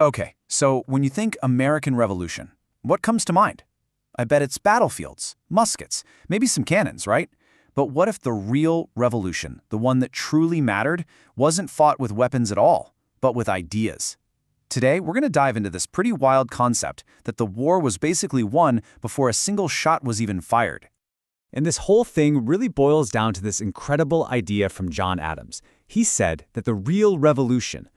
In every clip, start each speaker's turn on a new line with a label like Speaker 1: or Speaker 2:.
Speaker 1: Okay, so when you think American Revolution, what comes to mind? I bet it's battlefields, muskets, maybe some cannons, right? But what if the real revolution, the one that truly mattered, wasn't fought with weapons at all, but with ideas? Today, we're going to dive into this pretty wild concept that the war was basically won before a single shot was even fired.
Speaker 2: And this whole thing really boils down to this incredible idea from John Adams. He said that the real revolution,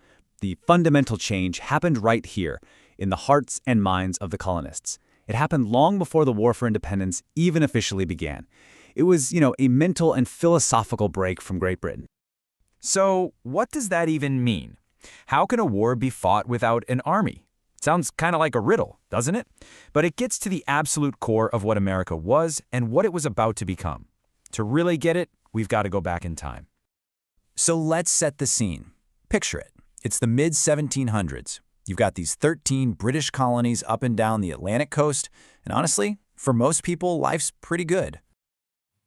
Speaker 2: the fundamental change, happened right here, in the hearts and minds of the colonists. It happened long before the War for Independence even officially began. It was, a mental and philosophical break from Great Britain.
Speaker 3: So, what does that even mean? How can a war be fought without an army? Sounds kind of like a riddle, doesn't it? But it gets to the absolute core of what America was and what it was about to become. To really get it, we've got to go back in time. So let's set the scene. Picture it. It's the mid-1700s. You've got these 13 British colonies up and down the Atlantic coast, and honestly, for most people, life's pretty good.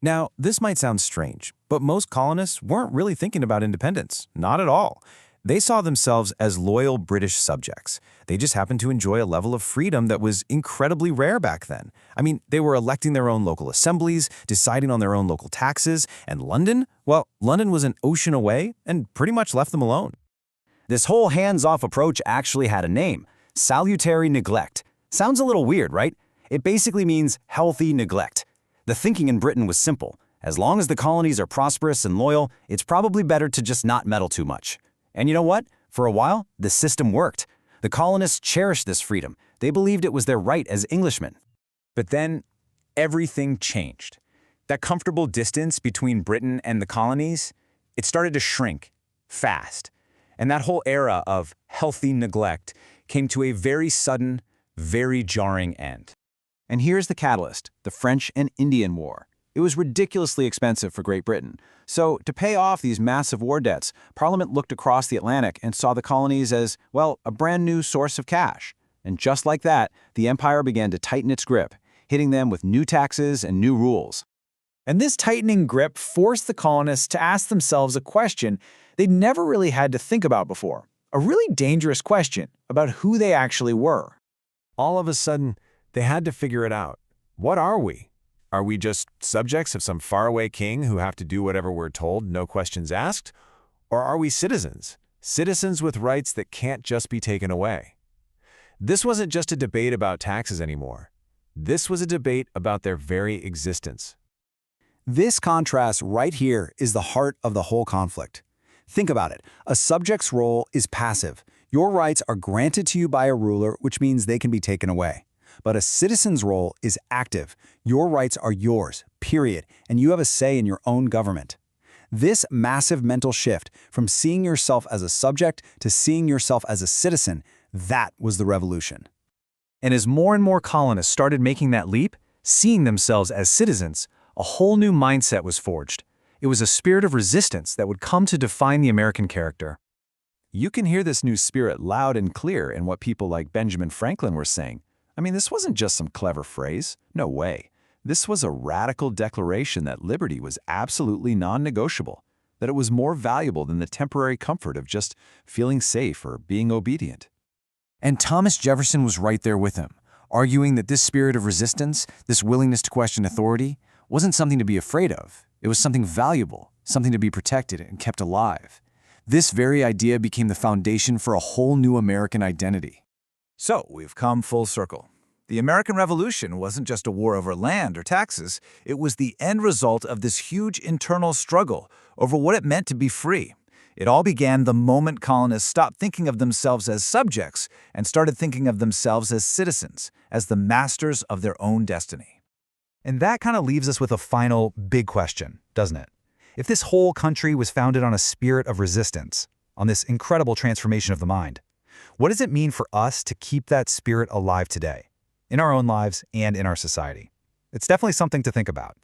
Speaker 3: Now, this might sound strange, but most colonists weren't really thinking about independence. Not at all. They saw themselves as loyal British subjects. They just happened to enjoy a level of freedom that was incredibly rare back then. I mean, they were electing their own local assemblies, deciding on their own local taxes, and London? Well, London was an ocean away and pretty much left them alone.
Speaker 1: This whole hands-off approach actually had a name: salutary neglect. Sounds a little weird, right? It basically means healthy neglect. The thinking in Britain was simple. As long as the colonies are prosperous and loyal, it's probably better to just not meddle too much. And you know what? For a while, the system worked. The colonists cherished this freedom. They believed it was their right as Englishmen.
Speaker 3: But then, everything changed. That comfortable distance between Britain and the colonies, it started to shrink fast. And that whole era of healthy neglect came to a very sudden, very jarring end.
Speaker 1: And here's the catalyst: the French and Indian War. It was ridiculously expensive for Great Britain. So, to pay off these massive war debts, Parliament looked across the Atlantic and saw the colonies as, well, a brand new source of cash. And just like that, the empire began to tighten its grip, hitting them with new taxes and new rules.
Speaker 4: And this tightening grip forced the colonists to ask themselves a question they'd never really had to think about before. A really dangerous question about who they actually were.
Speaker 5: All of a sudden, they had to figure it out. What are we? Are we just subjects of some faraway king who have to do whatever we're told, no questions asked? Or are we citizens? Citizens with rights that can't just be taken away? This wasn't just a debate about taxes anymore. This was a debate about their very existence.
Speaker 1: This contrast right here is the heart of the whole conflict. Think about it. A subject's role is passive. Your rights are granted to you by a ruler, which means they can be taken away. But a citizen's role is active. Your rights are yours, period, and you have a say in your own government. This massive mental shift from seeing yourself as a subject to seeing yourself as a citizen, that was the revolution.
Speaker 2: And as more and more colonists started making that leap, seeing themselves as citizens, a whole new mindset was forged. It was a spirit of resistance that would come to define the American character.
Speaker 3: You can hear this new spirit loud and clear in what people like Benjamin Franklin were saying. I mean, this wasn't just some clever phrase. No way. This was a radical declaration that liberty was absolutely non-negotiable, that it was more valuable than the temporary comfort of just feeling safe or being obedient. And Thomas Jefferson was right there with him, arguing that this spirit of resistance, this willingness to question authority, wasn't something to be afraid of. It was something valuable, something to be protected and kept alive. This very idea became the foundation for a whole new American identity. So, we've come full circle. The American Revolution wasn't just a war over land or taxes. It was the end result of this huge internal struggle over what it meant to be free. It all began the moment colonists stopped thinking of themselves as subjects and started thinking of themselves as citizens, as the masters of their own destiny.
Speaker 2: And that kind of leaves us with a final big question, doesn't it? If this whole country was founded on a spirit of resistance, on this incredible transformation of the mind, what does it mean for us to keep that spirit alive today, in our own lives and in our society? It's definitely something to think about.